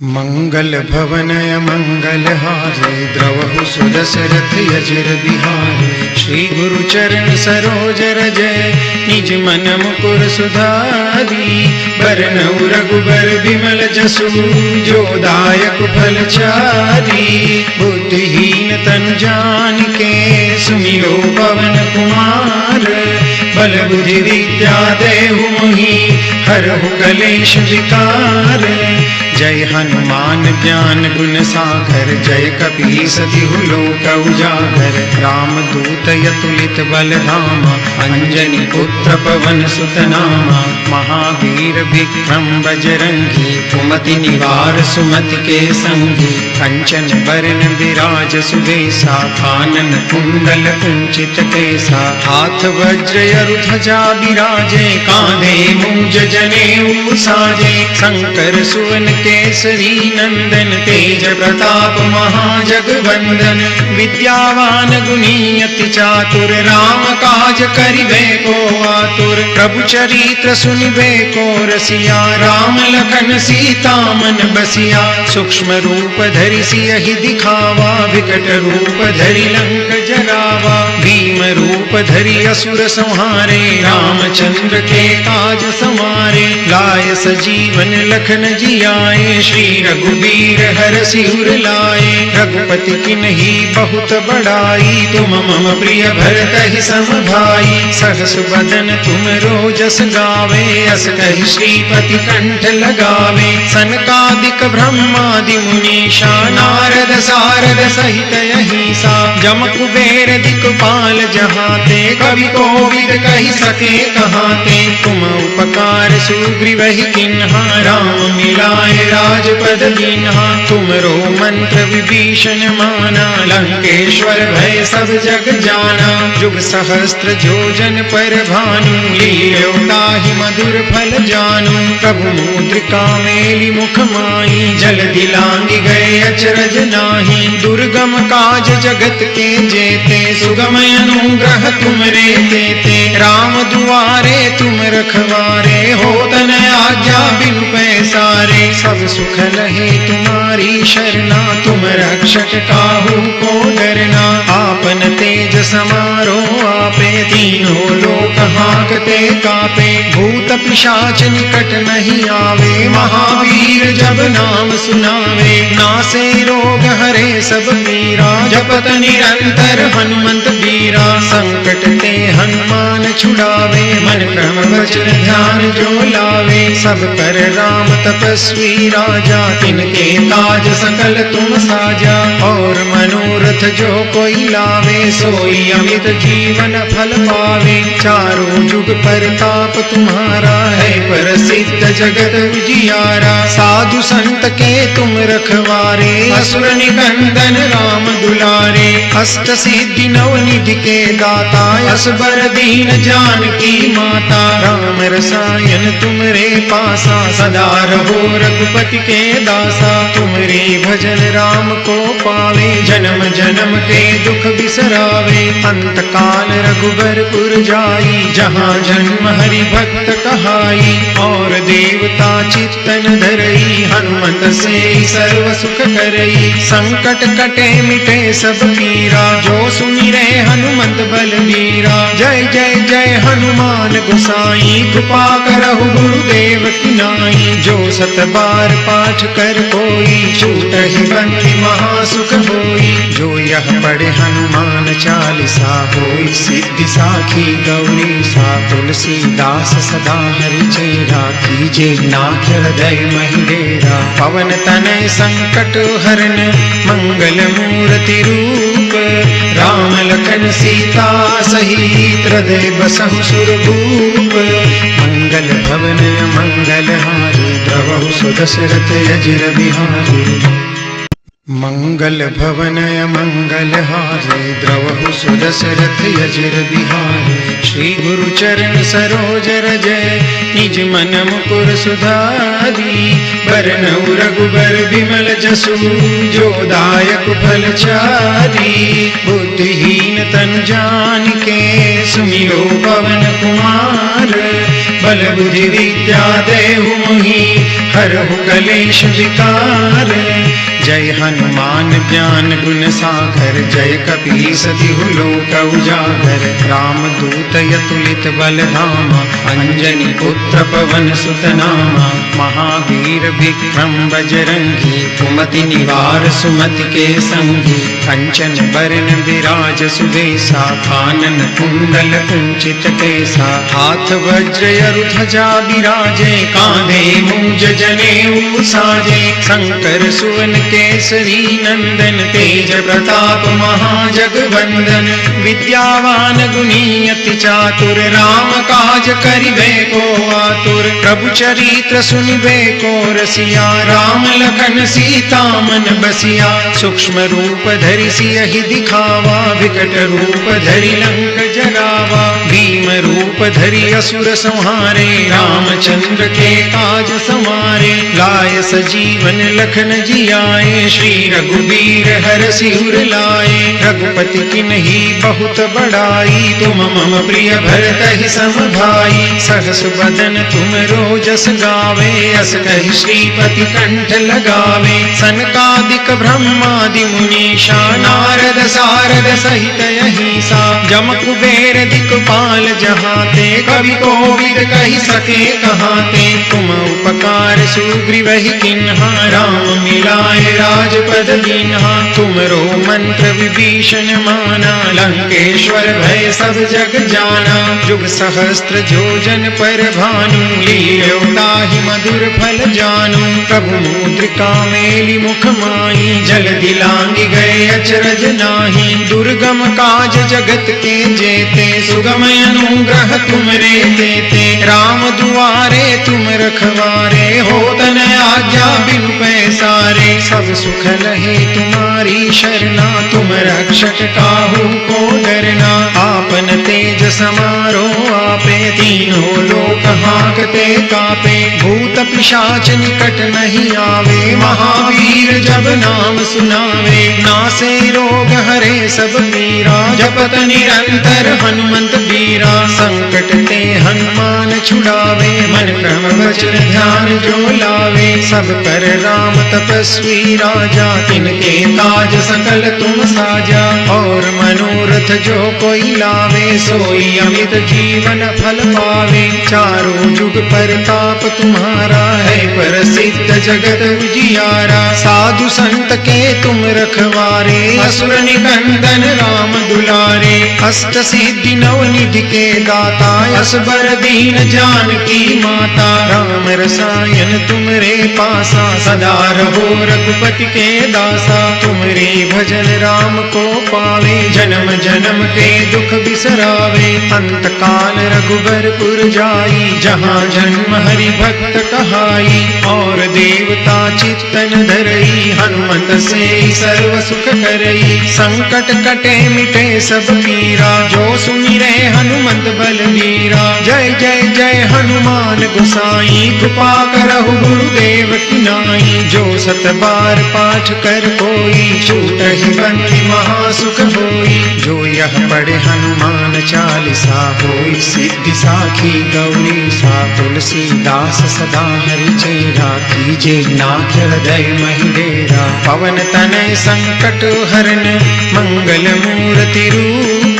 मंगल भवनय मंगलहारी द्रवहु सुदशरथ यजिर बिहारी। श्री गुरु चरण सरोज रजय निज मन मुकुर सुधारी। बरनउँ रघुबर बिमल जसु जो दायक फल चारी। बुद्धिहीन तनु जानिके सुमिरो पवन कुमार। बल बुद्धि विद्या देहु मोहि हरहु कलेश विकार। जय हनुमान ज्ञान गुण सागर जय कपीस तिहु लोक उजागर। रामदूत अतुलित बल धामा अंजनी पुत्र पवन सुत नामा। महावीर विक्रम बजरंगी कुमति निवार सुमति के संगी। कंचन बरन विराज सुबेसा कानन कुंडल कुंचित केसा। हाथ वज्र ध्वजा बिराजे कांधे मूंज जनेऊ साजे। शंकर सुवन केसरी नंदन तेज प्रताप महाजगवंदन। विद्यावान गुणी अति चातुर राम काज करिबे को आतुर। प्रभु चरित्र सुनिबे को रसिया राम लखन सीता मन बसिया। सूक्ष्म रूप धरि सियहि दिखावा विकट रूप धरि लंक जरावा। भीम रूप धरि असुर संहारे रामचंद्र के काज समारे। लाय सजीवन लखन जियाए श्री रघुबीर हरषि उर लाए। रघुपति किन्ही बहुत बड़ाई तुम मम प्रिय भरतहि सम भाई। सहस बदन तुम रोजस गावे अस कहि श्रीपति कंठ लगावे। सनकादिक ब्रह्मादि मुनीषा नारद सारद सहित अहिसा। जम कुबेर दिक्पाल जहाते कवि कोविद कहि सके कहाते। तुम उपकार सुग्रीवहि किन्हा राम मिलाए राजपद दीन्हा। तुमरो मंत्र विभीषण माना लंकेश्वर भय सब जग जाना। जुग सहस्त्र जोजन पर भानु लील्यो ताहि मधुर फल जानू। प्रभु मुद्रिका मेलि मुख माहि जल्दी लांघि गए अचरज नाही। दुर्गम काज जगत के जेते सुगम अनुग्रह तुमरे तेते। राम दुआरे तुम रखवारे होत न आज्ञा बिनु पैसारे। सब सुख लहे तुम्हारी शरणा तुम रक्षक काहू को डरना। आपन तेज समारो आपे तीनों लोक हांकते कापे। भूत पिशाच निकट नहीं आवे महावीर जब नाम सुनावे। नासे रोग हरे सब पीरा जपत निरंतर हनुमंत बीरा। संकट ते हनुमान छुड़ावे मन क्रम वचन ध्यान जो लावे। सब पर राम तपस्वी राजा तिनके काज सकल तुम साजा। और मनोरथ जो कोई लावे सोई अमित जीवन फल पावे। चारों जुग परताप तुम्हारा है प्रसिद्ध जगत उजियारा। साधु संत के तुम रखवारे असुर निकंदन राम दुलारे। अष्ट सिद्धि नव निधि के दाता असबर दीन जानकी माता। राम रसायन तुमरे पासा सदा रहो रघुपति के दासा। तुमरे भजन राम को पावे जन्म जन्म के दुख बिसरावे। अंत काल रघुबरपुर जाई जहाँ जन्म हरि भक्त कहाई। और देवता चित्तन धरई हनुमत से सर्व सुख करई। संकट कटे मिटे सब पीरा जो सुमिरे हनुमत बलबीरा। जय जय जय हनुमान गोसाई कृपा करहु गुरुदेव की नाई। जो सत बार पाठ कर कोई छूटहि बंदी महासुख होई। जो यह पढ़े हनुमान चालीसा होई सिद्धि साखी गौरी सा। तुलसीदास सदा हरि चेरा कीजे नाथ हृदय महि डेरा। पवन तनय संकट हरन मंगल मूर्ति रूप। राम लखन सीता सहित हृदय बसहु सुरभूप। मंगल भवन मंगलहारी द्रवहु सुदशरथ यजिर बिहारी। मंगल भवनय मंगलहारी द्रवहु सुदशरथ यजिर बिहारी। श्री गुरु चरण सरोज रजय निज मन मुकुर सुधारी। बरनउँ रघुबर बिमल जसु जो दायक फल चारी। बुद्धिहीन तनु जानिके सुमिरो पवन कुमार। बल बुद्धि विद्या देहु मोहि हरहु कलेश विकार। जय हनुमान ज्ञान गुण सागर जय कपीस तिहु लोक उजागर। राम दूत अतुलित बल धामा अंजनी पुत्र पवन सुत नामा। महावीर विक्रम बजरंगी कुमति निवार सुमति के संगी। कंचन बरन विराज सुबेसा कानन कुंडल कुंचित केसा। हाथ वज्र ध्वजा विराजे कांधे मूंज जनेऊ साजे। शंकर सुवन केसरी नंदन तेज प्रताप महाजगवंदन। विद्यावान गुणी अति चातुर राम काज करिबे को आतुर। प्रभु चरित्र सुनिबे को रसिया राम लखन सीता मन बसिया। सूक्ष्म रूप धरि सियहि दिखावा विकट रूप धरि लंक जरावा। भीम रूप धरि असुर संहारे रामचंद्र के काज समारे। लाय सजीवन लखन जियाए श्री रघुबीर हर सिर लाए। रघुपति किन्ही बहुत बड़ाई तुम मम प्रिय भरत सम भाई। सहस बदन तुम रोजस गावे अस कहि श्रीपति कंठ लगावे। सनकादिक ब्रह्मादि मुनीषा नारद सारद सहित अहिसा। जम कुबेर दिक्पाल जहाते कवि कोविद कहि सके कहाते। तुम उपकार सुग्रीवहि किन्हा राम मिलाए राजपद दीन्हा। तुमरो मंत्र विभीषण माना लंकेश्वर भय सब जग जाना। जुग सहस्त्र जोजन पर भानु लील्यो ताहि मधुर फल जानू। प्रभु मुद्रिका मेलि मुख माहि जल दिलांगी गए अचरज नाही। दुर्गम काज जगत के जेते सुगम अनुग्रह तुमरे तेते। राम दुआरे तुम रखवारे होत न आज्ञा बिनु पैसारे। सब सुख लहे तुम्हारी शरणा तुम रक्षक काहू को डरना। आपन तेज समारो आपे तीनों लोक हांकते कापे। भूत पिशाच निकट नहीं आवे महावीर जब नाम सुनावे। नासे रोग हरे सब पीरा जपत निरंतर हनुमंत बीरा। संकट ते हनुमान छुड़ावे मन क्रम वचन ध्यान जो लावे। सब पर राम तपस्वी राजा तिनके काज सकल तुम साजा। और मनोरथ जो कोई लावे सोई अमित जीवन फल पावे। चारों जुग परताप तुम्हारा है प्रसिद्ध जगत उजियारा। साधु संत के तुम रखवारे असुर निकंदन राम दुलारे। अष्ट सिद्धि नव निधि के दाता असबर दीन जानकी माता। राम रसायन तुमरे पासा सदा रहो रघुपति के दासा। तुमरे भजन राम को पावे जन्म जन्म के दुख बिसरावे। अंत काल रघुबरपुर जाई जहाँ जन्म हरि भक्त कहाई। और देवता चित्तन धरई हनुमत से सर्व सुख करई। संकट कटे मिटे सब पीरा जो सुमिरे हनुमंत बलबीरा। जय जय जय हनुमान गोसाई कृपा करहु गुरुदेव की नाई। जो सत बार पाठ कर कोई छूटहि बंदी महासुख होई। जो यह पढ़े हनुमान चालीसा होई सिद्धि साखी गौरी सा। तुलसीदास सदा हरि चेरा कीजे नाथ हृदय महि डेरा। पवन तनय संकट हरन मंगल मूर्ति रूप।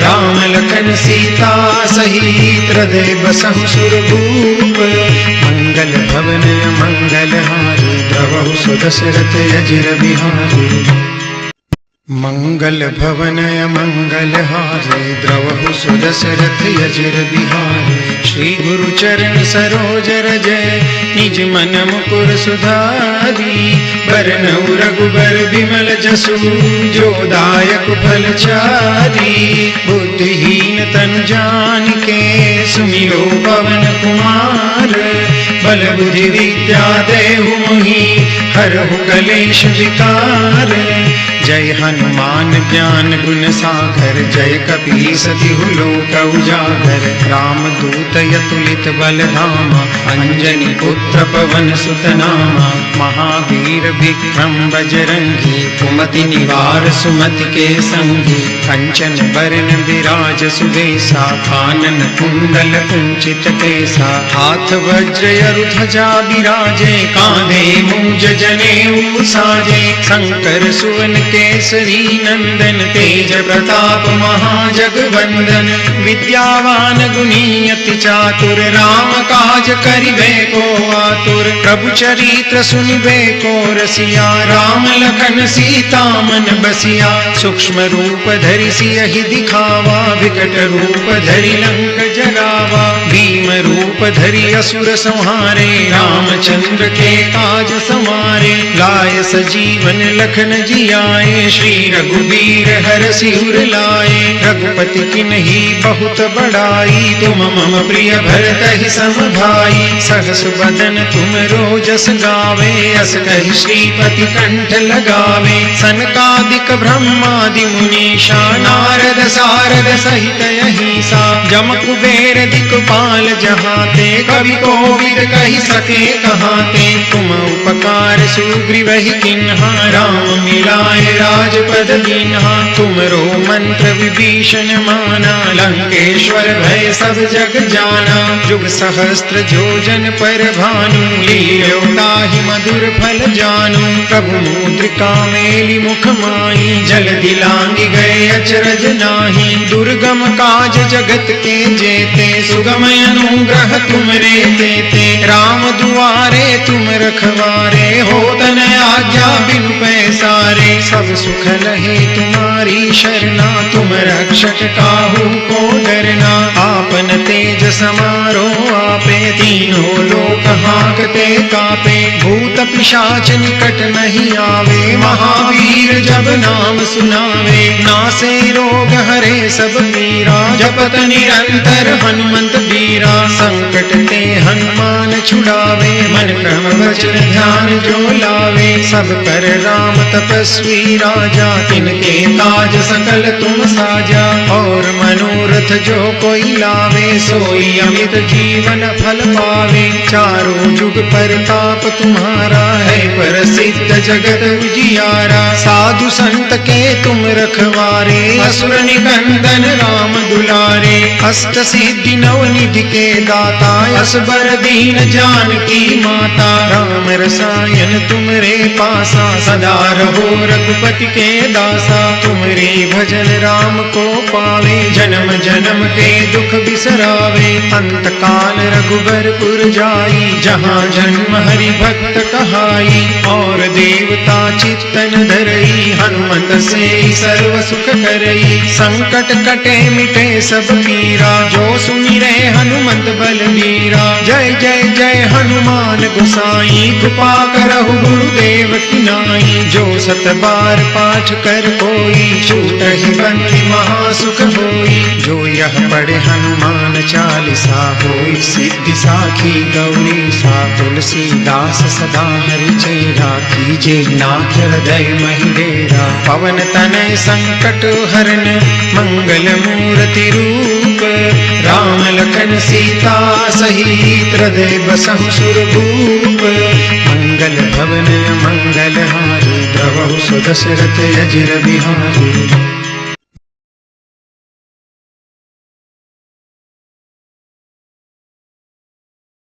राम लखन सीता सहित हृदय बसहु सुरभूप। मंगल भवन मंगल हारी द्रवहु सुदशरथ अजिर बिहारी। मंगल भवन मंगल हारी द्रवहु सुदशरथ अजिर बिहारी। श्री गुरु चरण सरोज रजय निज मन मुकुर सुधारी। बरनउँ रघुबर बिमल जसु जो दायक फल चारी। बुद्धिहीन तनु जानिके सुमिरो पवन कुमार। बल बुद्धि विद्या देहु मोहि हरहु कलेश विकार। जय हनुमान ज्ञान गुण सागर जय कपीस तिहु लोक उजागर। राम दूत अतुलित बल धामा अंजनी पुत्र पवन सुत नामा। महावीर विक्रम बजरंगी, कुमति निवार सुमति के संगी। कंचन बरन विराज सुबेसा, कानन कुंडल कुंचित केसा। हाथ वज्र अरु ध्वजा विराजे, कांधे मूंज जनेऊ साजे। शंकर सुवन केसरी नंदन, तेज प्रताप महाजगवंदन। विद्यावान गुणी अति चातुर, राम काज करिबे को आतुर। प्रभु चरित्र सुनिबे को रसिया, राम लखन सीता मन बसिया। सूक्ष्म रूप धरि सियहि दिखावा, विकट रूप धरि लंक जरावा। भीम रूप धरि असुर संहारे, रामचंद्र के काज समारे। लाय सजीवन लखन जियाए, श्री रघुबीर हरषि उर लाए। रघुपति किन्ही बहुत बड़ाई, तुम मम प्रिय भरतहि सम भाई। सहस बदन तुम रोजस गावे, अस कहि श्रीपति कंठ लगावे। सनकादिक ब्रह्मादि मुनीषा, नारद सारद सहित अहिसा। जम कुबेर दिक्पाल जहाते, कवि कोविद कहि सके कहाते। तुम उपकार सुग्रीवहि किन्हा, राम मिलाए राजपद दीन्हा। तुमरो मंत्र विभीषण माना, लंकेश्वर भय सब जग जाना। जुग सहस्त्र जोजन पर भानु, लील्यो ताहि मधुर फल जानू। प्रभु मुद्रिका मेलि मुख माहि, जल्दी लांघि गए अचरज नाही। दुर्गम काज जगत के जेते, सुगम अनुग्रह तुमरे तेते। राम दुआरे तुम रखवारे, होत न आज्ञा बिनु पैसारे। सब सुख लहे तुम्हारी शरणा, तुम रक्षक काहू को डरना। आपन तेज समारो आपे, तीनों लोक हांकते कापे। भूत पिशाच निकट नहीं आवे, महावीर जब नाम सुनावे। नासे रोग हरे सब पीरा, जपत निरंतर हनुमंत बीरा। संकट ते हनुमान छुड़ावे, मन क्रम वचन ध्यान जो लावे। सब पर राम तपस्वी राजा, तिनके काज सकल तुम साजा। और मनोरथ जो कोई लावे, सोई अमित जीवन फल पावे। चारों जुग परताप तुम्हारा है, प्रसिद्ध जगत उजियारा। साधु संत के तुम रखवारे, असुर निकंदन राम दुलारे। अष्ट सिद्धि नव निधि के दाता, असबर दीन जानकी माता। राम रसायन तुमरे पासा, सदा रहो रघुपति के दासा। तुमरे भजन राम को पावे, जन्म जन्म के दुख बिसरावे। अंत काल रघुबरपुर जाई, जहाँ जन्म हरि भक्त कहाई। और देवता चित्तन धरई, हनुमत से सर्व सुख करई। संकट कटे मिटे सब पीरा, जो सुमिरे हनुमंत बलबीरा। जय जय जय हनुमान गोसाई, कृपा करहु गुरुदेव की नाई। जो सत बार पाठ कर कोई, छूटहि बंदी महासुख होई। जो यह पढ़े हनुमान चालीसा, होई सिद्धि साखी गौरी सा। तुलसीदास सदा हरि चेरा, कीजे नाथ हृदय महि डेरा। पवन तनय संकट हरन, मंगल मूर्ति रूप। राम लखन सीता सहित, हृदय बसहु सुरभूप। मंगल भवन मंगल हारी, द्रवहु सुदशरथ अजिर बिहारी।